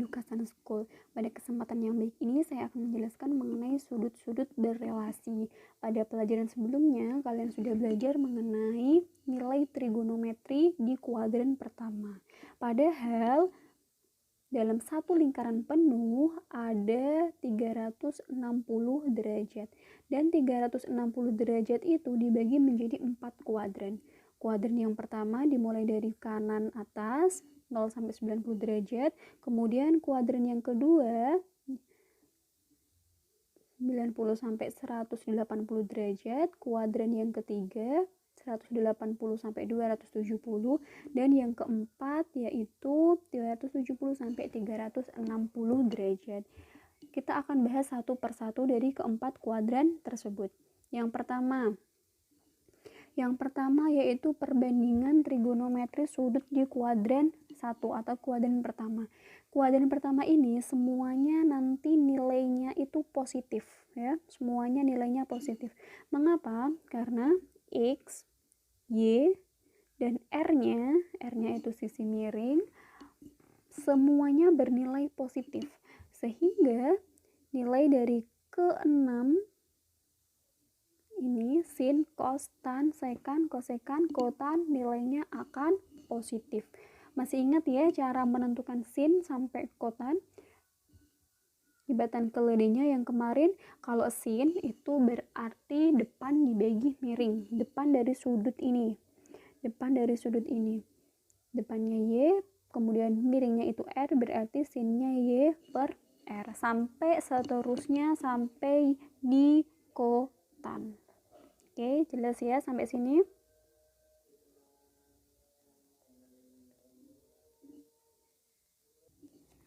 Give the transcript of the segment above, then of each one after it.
Education School. Pada kesempatan yang baik ini saya akan menjelaskan mengenai sudut-sudut berrelasi. Pada pelajaran sebelumnya kalian sudah belajar mengenai nilai trigonometri di kuadran pertama. Padahal dalam satu lingkaran penuh ada 360 derajat. Dan 360 derajat itu dibagi menjadi 4 kuadran. Kuadran yang pertama dimulai dari kanan atas 0 sampai 90 derajat. Kemudian kuadran yang kedua 90 sampai 180 derajat. Kuadran yang ketiga 180 sampai 270, dan yang keempat yaitu 270 sampai 360 derajat. Kita akan bahas satu persatu dari keempat kuadran tersebut. Yang pertama yaitu perbandingan trigonometri sudut di kuadran 1 atau kuadran pertama. Kuadran pertama ini semuanya nanti nilainya itu positif ya. Semuanya nilainya positif. Mengapa? Karena X, Y, dan R-nya itu sisi miring, semuanya bernilai positif. Sehingga nilai dari ke-6 ini sin, cos, tan, sekan, kosekan, kotan nilainya akan positif. Masih ingat ya cara menentukan sin sampai kotan? Jembatan keladinya yang kemarin, kalau sin itu berarti depan dibagi miring, depan dari sudut ini. Depannya Y, kemudian miringnya itu R, berarti sinnya Y per R. Sampai seterusnya sampai di kotan. Oke, jelas ya sampai sini?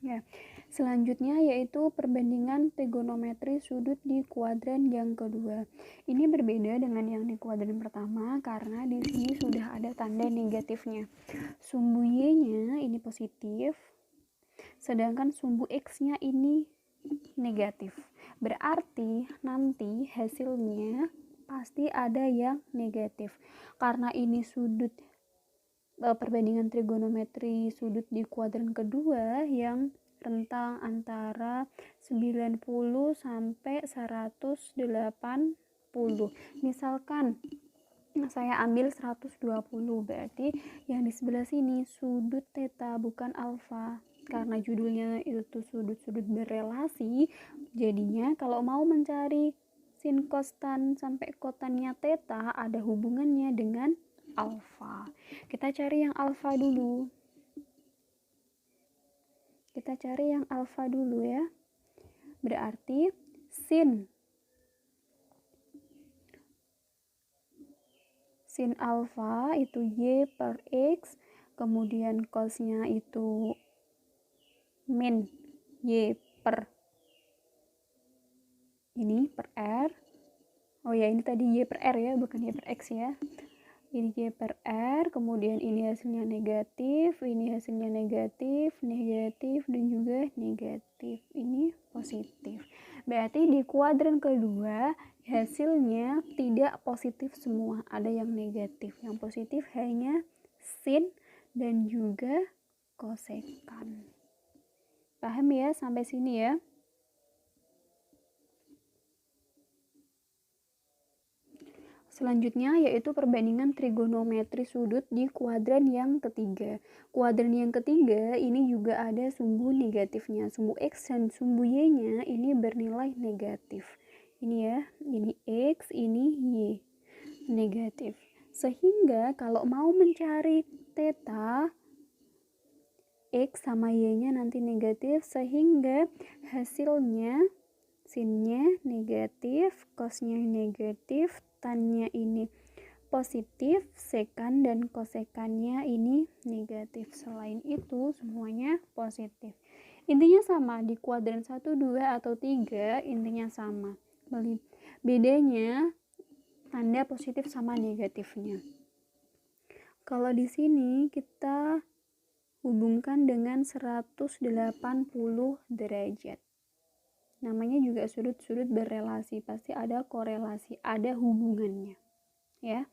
Ya. Selanjutnya yaitu perbandingan trigonometri sudut di kuadran yang kedua. Ini berbeda dengan yang di kuadran pertama karena di sini sudah ada tanda negatifnya. Sumbu Y-nya ini positif, sedangkan sumbu X-nya ini negatif. Berarti nanti hasilnya pasti ada yang negatif. Karena ini sudut perbandingan trigonometri sudut di kuadran kedua yang rentang antara 90 sampai 180. Misalkan saya ambil 120, berarti yang di sebelah sini sudut theta bukan alfa. Karena judulnya itu sudut-sudut berrelasi, jadinya kalau mau mencari sin, cos, tan sampai kotannya theta ada hubungannya dengan alfa. Kita cari yang alfa dulu. Ya. Berarti sin alfa itu Y per X, kemudian cosnya itu min Y per ini per R. Oh ya, ini tadi Y per R ya, bukan Y per X ya. Ini Y per R, kemudian ini hasilnya negatif, dan juga negatif. Ini positif. Berarti di kuadran kedua hasilnya tidak positif semua, ada yang negatif. Yang positif hanya sin dan juga kosekan. Paham ya sampai sini ya? Selanjutnya yaitu perbandingan trigonometri sudut di kuadran yang ketiga. Kuadran yang ketiga ini juga ada sumbu negatifnya. Sumbu X dan sumbu Y-nya ini bernilai negatif. Ini ya, ini X, ini Y. Negatif. Sehingga kalau mau mencari theta, X sama Y-nya nanti negatif, sehingga hasilnya sinnya negatif, cosnya negatif, tannya ini positif, sekan dan kosekannya ini negatif. Selain itu semuanya positif. Intinya sama, di kuadran 1, 2, atau 3 intinya sama. Bedanya tanda positif sama negatifnya. Kalau di sini kita hubungkan dengan 180 derajat. Namanya juga sudut-sudut berrelasi, pasti ada korelasi, ada hubungannya. Ya.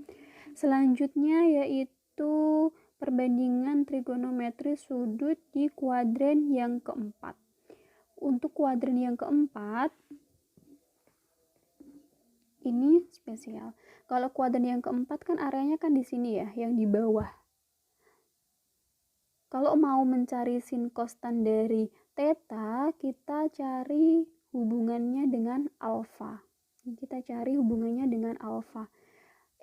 Selanjutnya yaitu perbandingan trigonometri sudut di kuadran yang keempat. Untuk kuadran yang keempat, ini spesial. Kalau kuadran yang keempat kan areanya kan di sini ya, yang di bawah. Kalau mau mencari sin kostan dari theta, kita cari hubungannya dengan alfa. Kita cari hubungannya dengan alfa.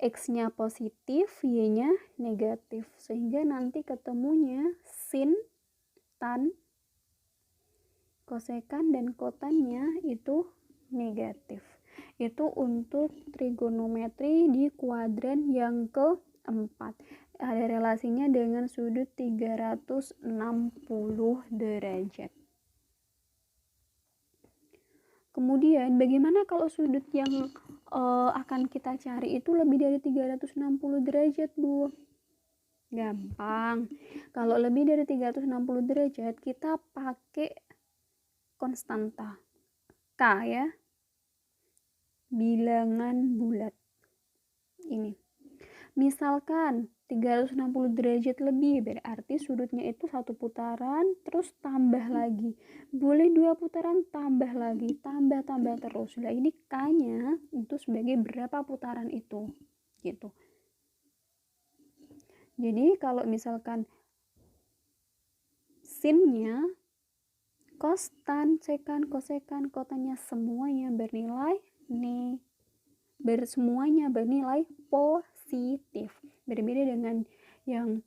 X-nya positif, Y-nya negatif. Sehingga nanti ketemunya sin, tan, kosekan, dan kotannya itu negatif. Itu untuk trigonometri di kuadran yang keempat. Ada relasinya dengan sudut 360 derajat. Kemudian bagaimana kalau sudut yang akan kita cari itu lebih dari 360 derajat, Bu? Gampang. Kalau lebih dari 360 derajat, kita pakai konstanta K ya. Bilangan bulat. Ini. Misalkan 360 derajat lebih, berarti sudutnya itu 1 putaran, terus tambah lagi. Boleh 2 putaran, tambah lagi, tambah terus. Nah, ini K-nya itu sebagai berapa putaran itu, gitu. Jadi kalau misalkan sinnya, kostan, sekan, kosekan, kotannya semuanya bernilai semuanya bernilai positif. Berbeda dengan yang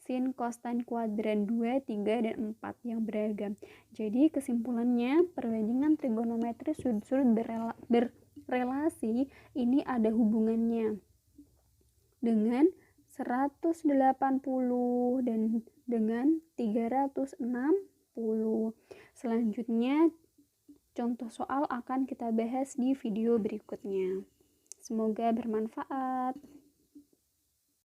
sin, kostan kuadran 2, 3, dan 4 yang beragam. Jadi kesimpulannya, perbandingan trigonometri sudut-sudut berrelasi ini ada hubungannya dengan 180 dan dengan 360. Selanjutnya contoh soal akan kita bahas di video berikutnya. Semoga bermanfaat.